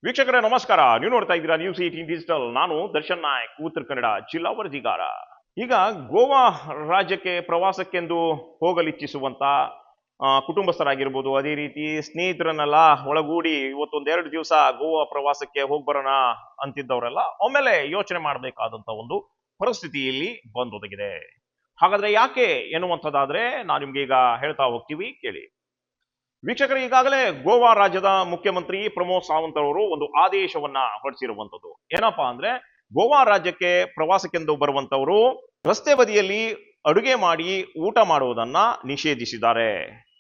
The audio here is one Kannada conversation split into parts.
ವೀಕ್ಷಕರೇ ನಮಸ್ಕಾರ. ನೀವು ನೋಡ್ತಾ ಇದ್ದೀರಾ ನ್ಯೂಸ್ 18 ಡಿಜಿಟಲ್. ನಾನು ದರ್ಶನ್ ನಾಯಕ್, ಉತ್ತರ ಕನ್ನಡ ಜಿಲ್ಲಾ ವರದಿಗಾರ. ಈಗ ಗೋವಾ ರಾಜ್ಯಕ್ಕೆ ಪ್ರವಾಸಕ್ಕೆಂದು ಹೋಗಲಿಚ್ಛಿಸುವಂತ ಕುಟುಂಬಸ್ಥರಾಗಿರ್ಬೋದು, ಅದೇ ರೀತಿ ಸ್ನೇಹಿತರನ್ನೆಲ್ಲ ಒಳಗೂಡಿ ಇವತ್ತೊಂದೆರಡು ದಿವಸ ಗೋವಾ ಪ್ರವಾಸಕ್ಕೆ ಹೋಗ್ಬರೋಣ ಅಂತಿದ್ದವರೆಲ್ಲ ಒಮ್ಮೆಲೆ ಯೋಚನೆ ಮಾಡಬೇಕಾದಂತ ಒಂದು ಪರಿಸ್ಥಿತಿ ಇಲ್ಲಿ ಬಂದೊದಗಿದೆ. ಹಾಗಾದ್ರೆ ಯಾಕೆ ಎನ್ನುವಂಥದ್ದಾದ್ರೆ ನಾನು ನಿಮ್ಗೆ ಈಗ ಹೇಳ್ತಾ ಹೋಗ್ತೀವಿ, ಕೇಳಿ. ವೀಕ್ಷಕರು, ಈಗಾಗಲೇ ಗೋವಾ ರಾಜ್ಯದ ಮುಖ್ಯಮಂತ್ರಿ ಪ್ರಮೋದ್ ಸಾವಂತ್ ಅವರು ಒಂದು ಆದೇಶವನ್ನ ಹೊರಡಿಸಿರುವಂತದ್ದು. ಏನಪ್ಪಾ ಅಂದ್ರೆ, ಗೋವಾ ರಾಜ್ಯಕ್ಕೆ ಪ್ರವಾಸಕ್ಕೆಂದು ಬರುವಂತವರು ರಸ್ತೆ ಬದಿಯಲ್ಲಿ ಅಡುಗೆ ಮಾಡಿ ಊಟ ಮಾಡುವುದನ್ನ ನಿಷೇಧಿಸಿದ್ದಾರೆ.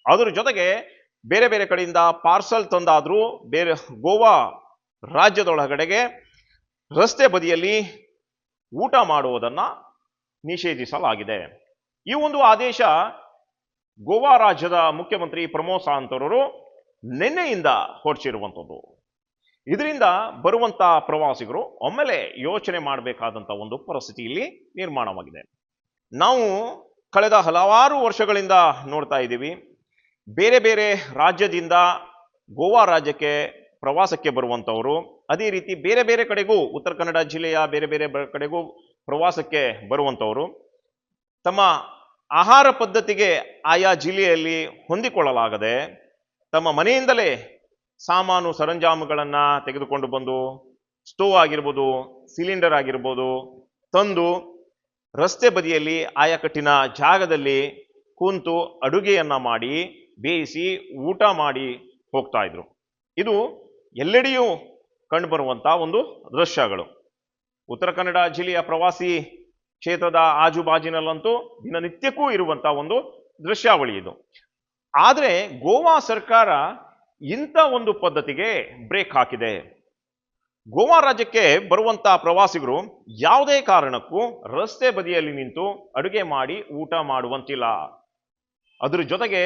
ಅದರ ಜೊತೆಗೆ ಬೇರೆ ಬೇರೆ ಕಡೆಯಿಂದ ಪಾರ್ಸಲ್ ತಂದಾದ್ರೂ ಬೇರೆ ಗೋವಾ ರಾಜ್ಯದೊಳಗಡೆಗೆ ರಸ್ತೆ ಬದಿಯಲ್ಲಿ ಊಟ ಮಾಡುವುದನ್ನ ನಿಷೇಧಿಸಲಾಗಿದೆ. ಈ ಒಂದು ಆದೇಶ ಗೋವಾ ರಾಜ್ಯದ ಮುಖ್ಯಮಂತ್ರಿ ಪ್ರಮೋದ್ ಸಾವಂತ್ ಅವರು ನಿನ್ನೆಯಿಂದ ಹೊರಡಿಸಿರುವಂಥದ್ದು. ಇದರಿಂದ ಬರುವಂತ ಪ್ರವಾಸಿಗರು ಒಮ್ಮೆಲೆ ಯೋಚನೆ ಮಾಡಬೇಕಾದಂತ ಒಂದು ಪರಿಸ್ಥಿತಿ ಇಲ್ಲಿ ನಿರ್ಮಾಣವಾಗಿದೆ. ನಾವು ಕಳೆದ ಹಲವಾರು ವರ್ಷಗಳಿಂದ ನೋಡ್ತಾ ಇದ್ದೀವಿ, ಬೇರೆ ಬೇರೆ ರಾಜ್ಯದಿಂದ ಗೋವಾ ರಾಜ್ಯಕ್ಕೆ ಪ್ರವಾಸಕ್ಕೆ ಬರುವಂತವರು, ಅದೇ ರೀತಿ ಬೇರೆ ಬೇರೆ ಕಡೆಗೂ ಉತ್ತರ ಕನ್ನಡ ಜಿಲ್ಲೆಯ ಬೇರೆ ಬೇರೆ ಕಡೆಗೂ ಪ್ರವಾಸಕ್ಕೆ ಬರುವಂತವರು ತಮ್ಮ ಆಹಾರ ಪದ್ಧತಿಗೆ ಆಯಾ ಜಿಲ್ಲೆಯಲ್ಲಿ ಹೊಂದಿಕೊಳ್ಳಲಾಗದೆ ತಮ್ಮ ಮನೆಯಿಂದಲೇ ಸಾಮಾನು ಸರಂಜಾಮುಗಳನ್ನ ತೆಗೆದುಕೊಂಡು ಬಂದು, ಸ್ಟೋವ್ ಆಗಿರ್ಬೋದು, ಸಿಲಿಂಡರ್ ಆಗಿರ್ಬೋದು, ತಂದು ರಸ್ತೆ ಬದಿಯಲ್ಲಿ ಆಯಾಕಟ್ಟಿನ ಜಾಗದಲ್ಲಿ ಕುಂತು ಅಡುಗೆಯನ್ನ ಮಾಡಿ ಬೇಯಿಸಿ ಊಟ ಮಾಡಿ ಹೋಗ್ತಾ ಇದ್ರು. ಇದು ಎಲ್ಲೆಡೆಯೂ ಕಂಡುಬರುವಂತ ಒಂದು ದೃಶ್ಯಗಳು. ಉತ್ತರ ಕನ್ನಡ ಜಿಲ್ಲೆಯ ಪ್ರವಾಸಿ ಕ್ಷೇತ್ರದ ಆಜುಬಾಜಿನಲ್ಲಂತೂ ದಿನನಿತ್ಯಕ್ಕೂ ಇರುವಂತ ಒಂದು ದೃಶ್ಯಾವಳಿ ಇದು. ಆದ್ರೆ ಗೋವಾ ಸರ್ಕಾರ ಇಂಥ ಒಂದು ಪದ್ಧತಿಗೆ ಬ್ರೇಕ್ ಹಾಕಿದೆ. ಗೋವಾ ರಾಜ್ಯಕ್ಕೆ ಬರುವಂತ ಪ್ರವಾಸಿಗರು ಯಾವುದೇ ಕಾರಣಕ್ಕೂ ರಸ್ತೆ ಬದಿಯಲ್ಲಿ ನಿಂತು ಅಡುಗೆ ಮಾಡಿ ಊಟ ಮಾಡುವಂತಿಲ್ಲ. ಅದ್ರ ಜೊತೆಗೆ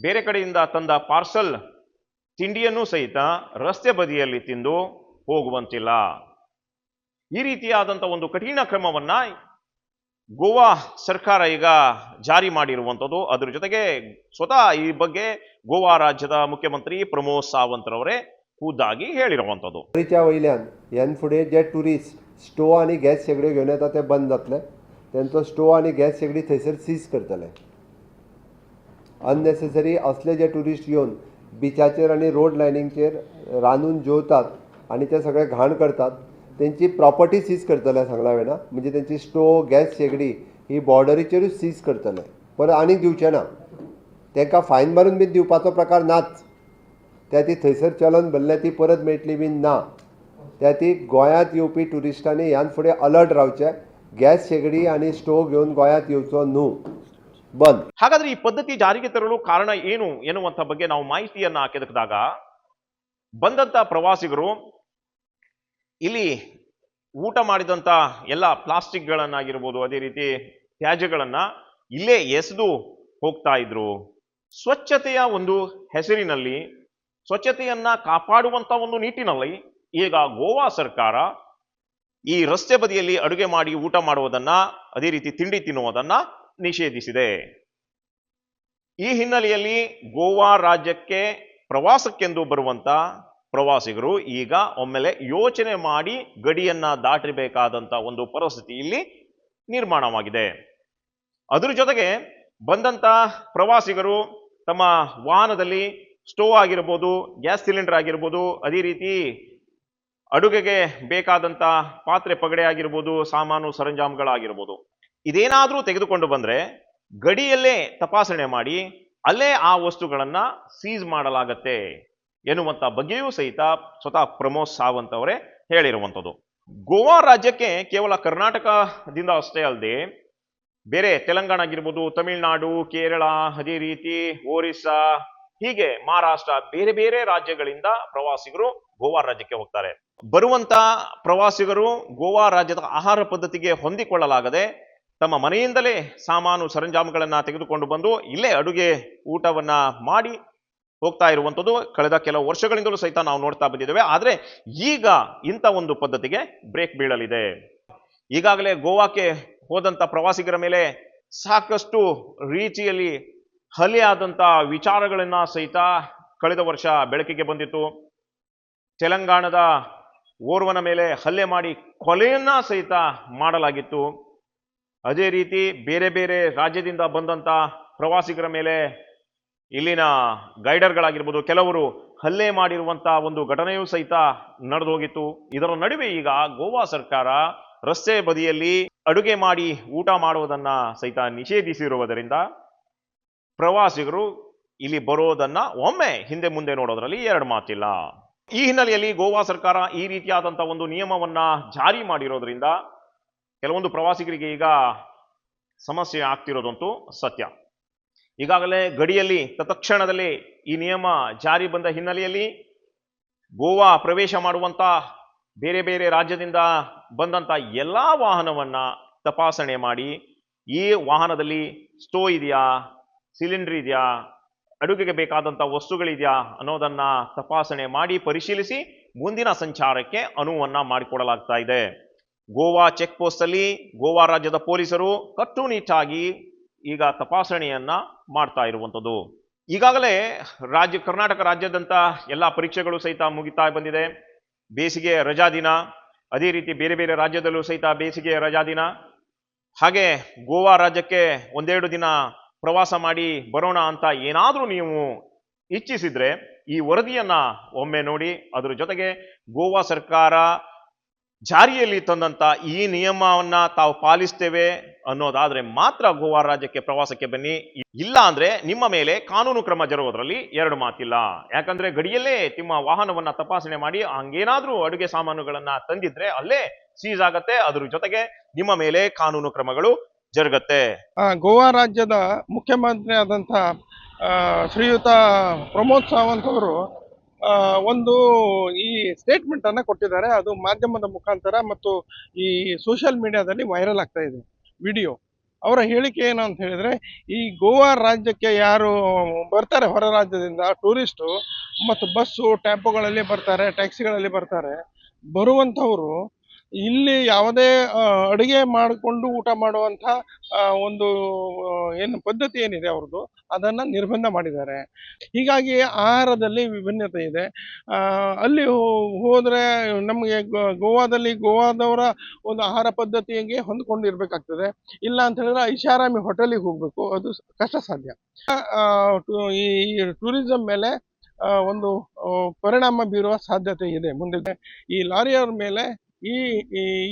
ಬೇರೆ ಕಡೆಯಿಂದ ತಂದ ಪಾರ್ಸಲ್ ತಿಂಡಿಯನ್ನು ಸಹಿತ ರಸ್ತೆ ಬದಿಯಲ್ಲಿ ತಿಂದು ಹೋಗುವಂತಿಲ್ಲ. ಈ ರೀತಿಯಾದಂಥ ಒಂದು ಕಠಿಣ ಕ್ರಮವನ್ನ ಗೋವಾ ಸರ್ಕಾರ ಈಗ ಜಾರಿ ಮಾಡಿರುವಂಥದ್ದು. ಅದ್ರ ಜೊತೆಗೆ ಸ್ವತಃ ಈ ಬಗ್ಗೆ ಗೋವಾ ರಾಜ್ಯದ मुख्यमंत्री प्रमोद सावंत रवरे खुदागी ಹೇಳಿರುವಂಥದ್ದು. च्या वयल्यान ह्यान फुडें जे टुरिस्ट स्टोव आनी गॅस शेगड्यो घेवन येता ते बंद जातले. तेंचो स्टोव आनी गॅस शेगडी थंयसर सीज करतले. अननेसेसरी असले जे टुरिस्ट येवन बिचाचेर आनी रोड लायनींगचेर रांदून जेवतात आनी ते सगळे घाण करतात, तेंची प्रॉपर्टी सीज करतले सांगला वेळा. म्हणजे तेंची स्टोव गॅस शेगडी ही बॉर्डरीचेरूच सीज करतले, परत आनीक दिवचे ना. तांकां फायन मारून बी दिवपाचो प्रकार नाच. त्या ती थंयसर चलन भरले ती परत मेळटली बी ना. त्या ती गोंयांत येवपी टुरिस्टांनी ह्यान फुडें अलर्ट रावचे. गॅस शेगडी आनी स्टोव घेवन गोंयांत येवचो न्हू, ಬಂದ್. ಹಾಗಾದ್ರೆ ಈ ಪದ್ಧತಿ ಜಾರಿಗೆ ತರಲು ಕಾರಣ ಏನು ಎನ್ನುವಂತ ಬಗ್ಗೆ ನಾವು ಮಾಹಿತಿಯನ್ನ ಕೆದಕಿದಾಗ ಬಂದಂತ ಪ್ರವಾಸಿಗರು ಇಲ್ಲಿ ಊಟ ಮಾಡಿದಂತ ಎಲ್ಲ ಪ್ಲಾಸ್ಟಿಕ್ಗಳನ್ನಾಗಿರ್ಬೋದು, ಅದೇ ರೀತಿ ತ್ಯಾಜ್ಯಗಳನ್ನ ಇಲ್ಲೇ ಎಸೆದು ಹೋಗ್ತಾ ಇದ್ರು. ಸ್ವಚ್ಛತೆಯ ಒಂದು ಹೆಸರಿನಲ್ಲಿ, ಸ್ವಚ್ಛತೆಯನ್ನ ಕಾಪಾಡುವಂತ ಒಂದು ನಿಟ್ಟಿನಲ್ಲಿ ಈಗ ಗೋವಾ ಸರ್ಕಾರ ಈ ರಸ್ತೆ ಬದಿಯಲ್ಲಿ ಅಡುಗೆ ಮಾಡಿ ಊಟ ಮಾಡುವುದನ್ನ, ಅದೇ ರೀತಿ ತಿಂಡಿ ತಿನ್ನುವುದನ್ನ ನಿಷೇಧಿಸಿದೆ. ಈ ಹಿನ್ನೆಲೆಯಲ್ಲಿ ಗೋವಾ ರಾಜ್ಯಕ್ಕೆ ಪ್ರವಾಸಕ್ಕೆಂದು ಬರುವಂತ ಪ್ರವಾಸಿಗರು ಈಗ ಒಮ್ಮೆಲೆ ಯೋಚನೆ ಮಾಡಿ ಗಡಿಯನ್ನ ದಾಟಬೇಕಾದಂತ ಒಂದು ಪರಿಸ್ಥಿತಿ ಇಲ್ಲಿ ನಿರ್ಮಾಣವಾಗಿದೆ. ಅದರ ಜೊತೆಗೆ ಬಂದಂತ ಪ್ರವಾಸಿಗರು ತಮ್ಮ ವಾಹನದಲ್ಲಿ ಸ್ಟೋವ್ ಆಗಿರ್ಬೋದು, ಗ್ಯಾಸ್ ಸಿಲಿಂಡರ್ ಆಗಿರ್ಬೋದು, ಅದೇ ರೀತಿ ಅಡುಗೆಗೆ ಬೇಕಾದಂತ ಪಾತ್ರೆ ಪಗಡೆ ಆಗಿರ್ಬೋದು, ಸಾಮಾನು ಸರಂಜಾಮುಗಳಾಗಿರ್ಬೋದು, ಇದೇನಾದ್ರೂ ತೆಗೆದುಕೊಂಡು ಬಂದ್ರೆ ಗಡಿಯಲ್ಲೇ ತಪಾಸಣೆ ಮಾಡಿ ಅಲ್ಲೇ ಆ ವಸ್ತುಗಳನ್ನ ಸೀಸ್ ಮಾಡಲಾಗತ್ತೆ ಎನ್ನುವಂತ ಬಗ್ಗೆಯೂ ಸಹಿತ ಸ್ವತಃ ಪ್ರಮೋದ್ ಸಾವಂತ್ ಅವರೇ ಹೇಳಿರುವಂಥದ್ದು. ಗೋವಾ ರಾಜ್ಯಕ್ಕೆ ಕೇವಲ ಕರ್ನಾಟಕದಿಂದ ಅಷ್ಟೇ ಅಲ್ಲದೆ ಬೇರೆ ತೆಲಂಗಾಣ ಆಗಿರ್ಬೋದು, ತಮಿಳುನಾಡು, ಕೇರಳ, ಅದೇ ರೀತಿ ಒರಿಸ್ಸಾ, ಹೀಗೆ ಮಹಾರಾಷ್ಟ್ರ, ಬೇರೆ ಬೇರೆ ರಾಜ್ಯಗಳಿಂದ ಪ್ರವಾಸಿಗರು ಗೋವಾ ರಾಜ್ಯಕ್ಕೆ ಹೋಗ್ತಾರೆ. ಬರುವಂತ ಪ್ರವಾಸಿಗರು ಗೋವಾ ರಾಜ್ಯದ ಆಹಾರ ಪದ್ಧತಿಗೆ ಹೊಂದಿಕೊಳ್ಳಲಾಗದೆ ತಮ್ಮ ಮನೆಯಿಂದಲೇ ಸಾಮಾನು ಸರಂಜಾಮುಗಳನ್ನ ತೆಗೆದುಕೊಂಡು ಬಂದು ಇಲ್ಲೇ ಅಡುಗೆ ಊಟವನ್ನ ಮಾಡಿ ಹೋಗ್ತಾ ಇರುವಂಥದ್ದು ಕಳೆದ ಕೆಲವು ವರ್ಷಗಳಿಂದಲೂ ಸಹಿತ ನಾವು ನೋಡ್ತಾ ಬಂದಿದ್ದೇವೆ. ಆದ್ರೆ ಈಗ ಇಂಥ ಒಂದು ಪದ್ಧತಿಗೆ ಬ್ರೇಕ್ ಬೀಳಲಿದೆ. ಈಗಾಗಲೇ ಗೋವಾಕ್ಕೆ ಹೋದಂತ ಪ್ರವಾಸಿಗರ ಮೇಲೆ ಸಾಕಷ್ಟು ರೀತಿಯಲ್ಲಿ ಹಲ್ಲೆ ಆದಂತ ವಿಚಾರಗಳನ್ನ ಸಹಿತ ಕಳೆದ ವರ್ಷ ಬೆಳಕಿಗೆ ಬಂದಿತ್ತು. ತೆಲಂಗಾಣದ ಓರ್ವನ ಮೇಲೆ ಹಲ್ಲೆ ಮಾಡಿ ಕೊಲೆಯನ್ನ ಸಹಿತ ಮಾಡಲಾಗಿತ್ತು. ಅದೇ ರೀತಿ ಬೇರೆ ಬೇರೆ ರಾಜ್ಯದಿಂದ ಬಂದಂತ ಪ್ರವಾಸಿಗರ ಮೇಲೆ ಇಲ್ಲಿನ ಗೈಡರ್ಗಳಾಗಿರ್ಬೋದು ಕೆಲವರು ಹಲ್ಲೆ ಮಾಡಿರುವಂತ ಒಂದು ಘಟನೆಯೂ ಸಹಿತ ನಡೆದೋಗಿತ್ತು. ಇದರ ನಡುವೆ ಈಗ ಗೋವಾ ಸರ್ಕಾರ ರಸ್ತೆ ಬದಿಯಲ್ಲಿ ಅಡುಗೆ ಮಾಡಿ ಊಟ ಮಾಡುವುದನ್ನ ಸಹಿತ ನಿಷೇಧಿಸಿರುವುದರಿಂದ ಪ್ರವಾಸಿಗರು ಇಲ್ಲಿ ಬರೋದನ್ನ ಒಮ್ಮೆ ಹಿಂದೆ ಮುಂದೆ ನೋಡೋದ್ರಲ್ಲಿ ಎರಡು ಮಾತಿಲ್ಲ. ಈ ಹಿನ್ನೆಲೆಯಲ್ಲಿ ಗೋವಾ ಸರ್ಕಾರ ಈ ರೀತಿಯಾದಂತಹ ಒಂದು ನಿಯಮವನ್ನ ಜಾರಿ ಮಾಡಿರೋದ್ರಿಂದ ಕೆಲವೊಂದು ಪ್ರವಾಸಿಗರಿಗೆ ಈಗ ಸಮಸ್ಯೆ ಆಗ್ತಿರೋದಂತೂ ಸತ್ಯ. ಈಗಾಗಲೇ ಗಡಿಯಲ್ಲಿ ತತ್ಕ್ಷಣದಲ್ಲಿ ಈ ನಿಯಮ ಜಾರಿ ಬಂದ ಹಿನ್ನೆಲೆಯಲ್ಲಿ ಗೋವಾ ಪ್ರವೇಶ ಮಾಡುವಂತ ಬೇರೆ ಬೇರೆ ರಾಜ್ಯದಿಂದ ಬಂದಂತ ಎಲ್ಲಾ ವಾಹನವನ್ನ ತಪಾಸಣೆ ಮಾಡಿ ಈ ವಾಹನದಲ್ಲಿ ಸ್ಟೋವ್ ಇದೆಯಾ, ಸಿಲಿಂಡರ್ ಇದೆಯಾ, ಅಡುಗೆಗೆ ಬೇಕಾದಂತ ವಸ್ತುಗಳಿದೆಯಾ ಅನ್ನೋದನ್ನ ತಪಾಸಣೆ ಮಾಡಿ ಪರಿಶೀಲಿಸಿ ಮುಂದಿನ ಸಂಚಾರಕ್ಕೆ ಅನುವನ್ನ ಮಾಡಿಕೊಡಲಾಗ್ತಾ ಇದೆ. ಗೋವಾ ಚೆಕ್ ಪೋಸ್ಟ್ ಅಲ್ಲಿ ಗೋವಾ ರಾಜ್ಯದ ಪೊಲೀಸರು ಕಟ್ಟುನಿಟ್ಟಾಗಿ ಈಗ ತಪಾಸಣೆಯನ್ನ ಮಾಡ್ತಾ ಇರುವಂಥದ್ದು. ಈಗಾಗಲೇ ಕರ್ನಾಟಕ ರಾಜ್ಯದಂತ ಎಲ್ಲ ಪರೀಕ್ಷೆಗಳು ಸಹಿತ ಮುಗಿತಾ ಬಂದಿದೆ. ಬೇಸಿಗೆ ರಜಾ ದಿನ, ಅದೇ ರೀತಿ ಬೇರೆ ಬೇರೆ ರಾಜ್ಯದಲ್ಲೂ ಸಹಿತ ಬೇಸಿಗೆ ರಜಾ ದಿನ. ಹಾಗೆ ಗೋವಾ ರಾಜ್ಯಕ್ಕೆ ಒಂದೆರಡು ದಿನ ಪ್ರವಾಸ ಮಾಡಿ ಬರೋಣ ಅಂತ ಏನಾದ್ರೂ ನೀವು ಇಚ್ಛಿಸಿದ್ರೆ ಈ ವರದಿಯನ್ನ ಒಮ್ಮೆ ನೋಡಿ. ಅದ್ರ ಜೊತೆಗೆ ಗೋವಾ ಸರ್ಕಾರ ಜಾರಿಯಲ್ಲಿ ತಂದಂತ ಈ ನಿಯಮವನ್ನ ತಾವು ಪಾಲಿಸ್ತೇವೆ ಅನ್ನೋದಾದ್ರೆ ಮಾತ್ರ ಗೋವಾ ರಾಜ್ಯಕ್ಕೆ ಪ್ರವಾಸಕ್ಕೆ ಬನ್ನಿ. ಇಲ್ಲ ಅಂದ್ರೆ ನಿಮ್ಮ ಮೇಲೆ ಕಾನೂನು ಕ್ರಮ ಜರುಗೋದ್ರಲ್ಲಿ ಎರಡು ಮಾತಿಲ್ಲ. ಯಾಕಂದ್ರೆ ಗಡಿಯಲ್ಲೇ ನಿಮ್ಮ ವಾಹನವನ್ನ ತಪಾಸಣೆ ಮಾಡಿ ಹಂಗೇನಾದ್ರೂ ಅಡುಗೆ ಸಾಮಾನುಗಳನ್ನ ತಂದಿದ್ರೆ ಅಲ್ಲೇ ಸೀಸ್ ಆಗತ್ತೆ. ಅದ್ರ ಜೊತೆಗೆ ನಿಮ್ಮ ಮೇಲೆ ಕಾನೂನು ಕ್ರಮಗಳು ಜರುಗತ್ತೆ. ಗೋವಾ ರಾಜ್ಯದ ಮುಖ್ಯಮಂತ್ರಿ ಆದಂಥ ಶ್ರೀಯುತ ಪ್ರಮೋದ್ ಸಾವಂತ್ ಅವರು ಒಂದು ಈ ಸ್ಟೇಟ್ಮೆಂಟ್ ಅನ್ನ ಕೊಟ್ಟಿದ್ದಾರೆ. ಅದು ಮಾಧ್ಯಮದ ಮುಖಾಂತರ ಮತ್ತು ಈ ಸೋಷಿಯಲ್ ಮೀಡಿಯಾದಲ್ಲಿ ವೈರಲ್ ಆಗ್ತಾ ಇದೆ ವಿಡಿಯೋ. ಅವರ ಹೇಳಿಕೆ ಏನು ಅಂತ ಹೇಳಿದ್ರೆ, ಈ ಗೋವಾ ರಾಜ್ಯಕ್ಕೆ ಯಾರು ಬರ್ತಾರೆ ಹೊರ ರಾಜ್ಯದಿಂದ ಟೂರಿಸ್ಟು ಮತ್ತು ಬಸ್ಸು ಟೆಂಪೋಗಳಲ್ಲಿ ಬರ್ತಾರೆ, ಟ್ಯಾಕ್ಸಿಗಳಲ್ಲಿ ಬರ್ತಾರೆ, ಬರುವಂಥವರು ಇಲ್ಲಿ ಯಾವುದೇ ಅಡುಗೆ ಮಾಡಿಕೊಂಡು ಊಟ ಮಾಡುವಂಥ ಒಂದು ಏನು ಪದ್ಧತಿ ಏನಿದೆ ಅವ್ರದ್ದು ಅದನ್ನು ನಿರ್ಬಂಧ ಮಾಡಿದ್ದಾರೆ. ಹೀಗಾಗಿ ಆಹಾರದಲ್ಲಿ ವಿಭಿನ್ನತೆ ಇದೆ. ಅಲ್ಲಿ ಹೋದರೆ ನಮಗೆ ಗೋವಾದಲ್ಲಿ ಗೋವಾದವರ ಒಂದು ಆಹಾರ ಪದ್ಧತಿಗೆ ಹೊಂದ್ಕೊಂಡಿರ್ಬೇಕಾಗ್ತದೆ. ಇಲ್ಲ ಅಂತ ಹೇಳಿದ್ರೆ ಐಷಾರಾಮಿ ಹೋಟೆಲಿಗೆ ಹೋಗಬೇಕು, ಅದು ಕಷ್ಟ ಸಾಧ್ಯ. ಈ ಟೂರಿಸಂ ಮೇಲೆ ಒಂದು ಪರಿಣಾಮ ಬೀರುವ ಸಾಧ್ಯತೆ ಇದೆ ಮುಂದೆ. ಈ ಲಾರಿಯವರ ಮೇಲೆ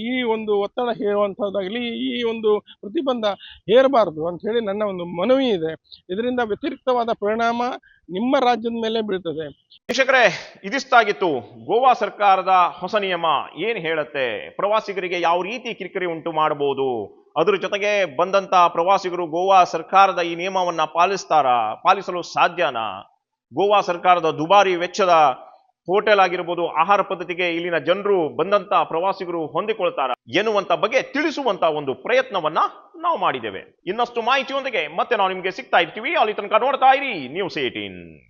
ಈ ಒಂದು ಒತ್ತಡ ಹೇರುವಂಥದ್ದಾಗಲಿ ಈ ಒಂದು ಪ್ರತಿಬಂಧ ಹೇರಬಾರದು ಅಂತ ಹೇಳಿ ನನ್ನ ಒಂದು ಮನವಿ ಇದೆ. ಇದರಿಂದ ವ್ಯತಿರಿಕ್ತವಾದ ಪರಿಣಾಮ ನಿಮ್ಮ ರಾಜ್ಯದ ಮೇಲೆ ಬೀಳ್ತದೆ. ವೀಕ್ಷಕರೇ, ಇದಿಷ್ಟಾಗಿತ್ತು ಗೋವಾ ಸರ್ಕಾರದ ಹೊಸ ನಿಯಮ ಏನ್ ಹೇಳುತ್ತೆ, ಪ್ರವಾಸಿಗರಿಗೆ ಯಾವ ರೀತಿ ಕಿರಿಕಿರಿ ಉಂಟು ಮಾಡಬಹುದು, ಅದ್ರ ಜೊತೆಗೆ ಬಂದಂತ ಪ್ರವಾಸಿಗರು ಗೋವಾ ಸರ್ಕಾರದ ಈ ನಿಯಮವನ್ನ ಪಾಲಿಸಲು ಸಾಧ್ಯನಾ, ಗೋವಾ ಸರ್ಕಾರದ ದುಬಾರಿ ವೆಚ್ಚದ ಹೋಟೆಲ್ ಆಗಿರ್ಬೋದು ಆಹಾರ ಪದ್ಧತಿಗೆ ಇಲ್ಲಿನ ಜನರು ಬಂದಂತ ಪ್ರವಾಸಿಗರು ಹೊಂದಿಕೊಳ್ತಾರ ಎನ್ನುವಂತ ಬಗ್ಗೆ ತಿಳಿಸುವಂತ ಒಂದು ಪ್ರಯತ್ನವನ್ನ ನಾವು ಮಾಡಿದ್ದೇವೆ. ಇನ್ನಷ್ಟು ಮಾಹಿತಿಯೊಂದಿಗೆ ಮತ್ತೆ ನಾವು ನಿಮ್ಗೆ ಸಿಗ್ತಾ ಇರ್ತೀವಿ. ಅಲ್ಲಿ ತನಕ ನೋಡ್ತಾ ಇರಿ News 18.